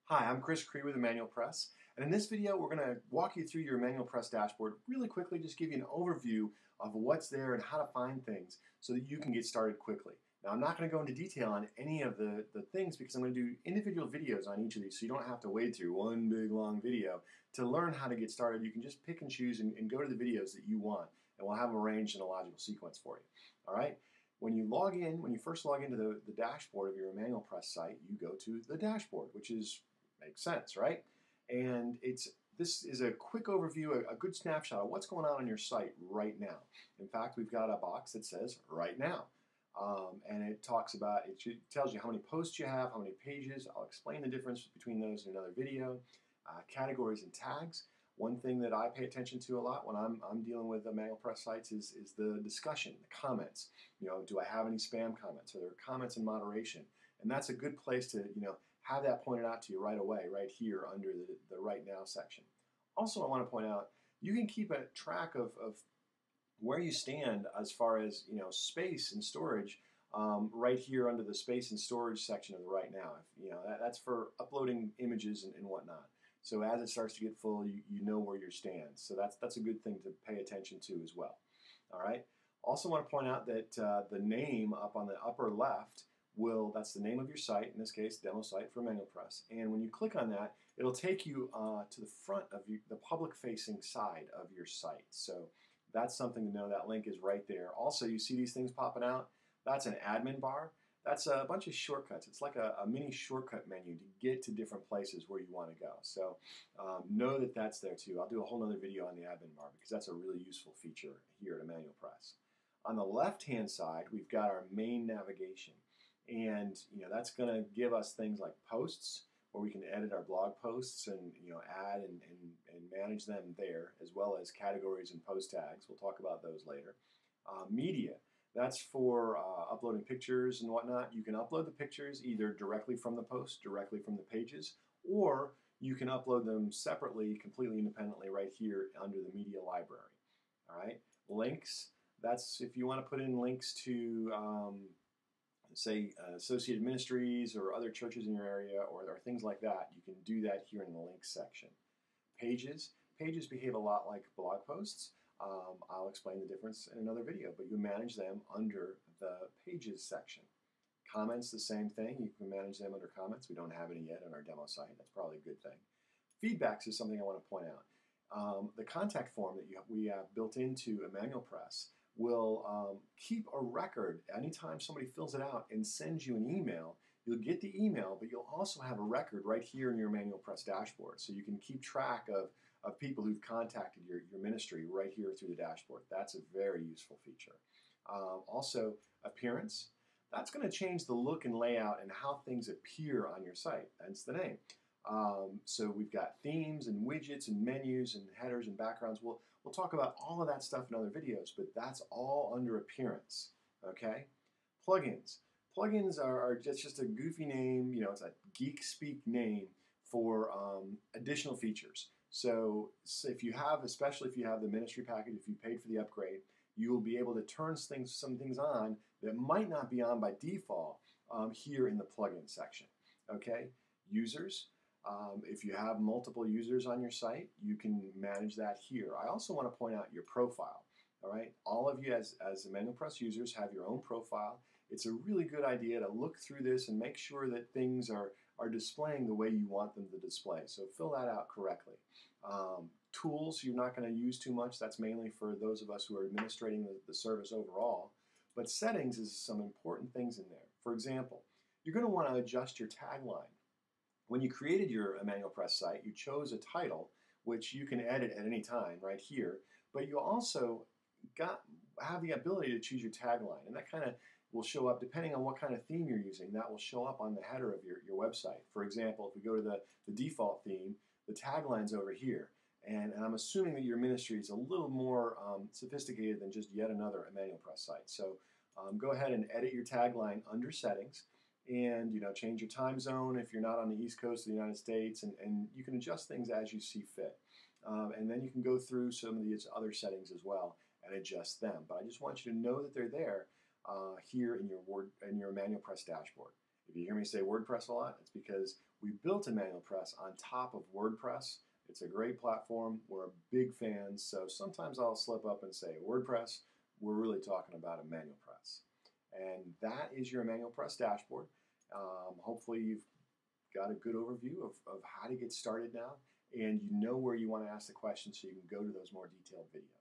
Hi, I'm Chris Cree with EmmanuelPress, and in this video we're going to walk you through your EmmanuelPress dashboard really quickly, just give you an overview of what's there and how to find things so that you can get started quickly. Now I'm not going to go into detail on any of the things because I'm going to do individual videos on each of these so you don't have to wade through one big long video. To learn how to get started, you can just pick and choose and go to the videos that you want, and we'll have them arranged in a logical sequence for you. All right? When you first log into the dashboard of your EmmanuelPress site, you go to the dashboard, which makes sense, right? And this is a quick overview, a good snapshot of what's going on your site right now. In fact, we've got a box that says right now. And it tells you how many posts you have, how many pages. I'll explain the difference between those in another video. Categories and tags. One thing that I pay attention to a lot when I'm dealing with EmmanuelPress sites is the discussion, the comments. Do I have any spam comments? Are there comments in moderation? And that's a good place to, have that pointed out to you right away, right here under the Right Now section. Also, I want to point out, you can keep a track of where you stand as far as space and storage right here under the space and storage section of the Right Now. That's for uploading images and whatnot. So as it starts to get full, you know where you stand. So that's a good thing to pay attention to as well. All right. Also want to point out that the name up on the upper left that's the name of your site, in this case, demo site for EmmanuelPress. And when you click on that, it'll take you to the front of the public-facing side of your site. So that's something to know. That link is right there. Also, you see these things popping out? That's an admin bar. That's a bunch of shortcuts. It's like a mini shortcut menu to get to different places where you want to go. So know that that's there too. I'll do a whole other video on the admin bar because that's a really useful feature here at EmmanuelPress. On the left-hand side, we've got our main navigation. And that's going to give us things like posts, where we can edit our blog posts and add and manage them there, as well as categories and post tags. We'll talk about those later. Media, that's for uploading pictures and whatnot. You can upload the pictures either directly from the post, directly from the pages, or you can upload them separately, completely independently right here under the media library. All right, links, that's if you want to put in links to say associated ministries or other churches in your area or things like that, you can do that here in the links section. Pages behave a lot like blog posts. I'll explain the difference in another video, but you manage them under the pages section. Comments, the same thing. You can manage them under comments. We don't have any yet on our demo site. That's probably a good thing. Feedbacks is something I want to point out. The contact form that we have built into EmmanuelPress will keep a record. Anytime somebody fills it out and sends you an email, you'll get the email, but you'll also have a record right here in your EmmanuelPress dashboard. So you can keep track of people who've contacted your ministry right here through the dashboard. That's a very useful feature. Also, appearance. That's going to change the look and layout and how things appear on your site. That's the name. So we've got themes and widgets and menus and headers and backgrounds. We'll talk about all of that stuff in other videos, but that's all under appearance, okay? Plugins. Plugins are just a goofy name, it's a geek speak name for additional features. So if you have, especially if you have the ministry package, if you paid for the upgrade, you will be able to turn some things on that might not be on by default here in the plugin section, okay? Users. If you have multiple users on your site, you can manage that here. I also want to point out your profile. All right, all of you as EmmanuelPress users have your own profile. It's a really good idea to look through this and make sure that things are displaying the way you want them to display. So fill that out correctly. Tools you're not going to use too much. That's mainly for those of us who are administrating the service overall. But settings is some important things in there. For example, you're going to want to adjust your tagline. When you created your EmmanuelPress site, you chose a title, which you can edit at any time right here, but you also have the ability to choose your tagline, and that kind of will show up depending on what kind of theme you're using. That will show up on the header of your website. For example, if we go to the default theme, the tagline's over here, and I'm assuming that your ministry is a little more sophisticated than just yet another EmmanuelPress site. So go ahead and edit your tagline under settings. And change your time zone if you're not on the East Coast of the United States, and you can adjust things as you see fit. And then you can go through some of these other settings as well and adjust them. But I just want you to know that they're there here in your EmmanuelPress dashboard. If you hear me say WordPress a lot, it's because we built EmmanuelPress on top of WordPress. It's a great platform. We're big fans, so sometimes I'll slip up and say WordPress. We're really talking about EmmanuelPress. And that is your EmmanuelPress dashboard. Hopefully you've got a good overview of how to get started now, and you know where you want to ask the questions so you can go to those more detailed videos.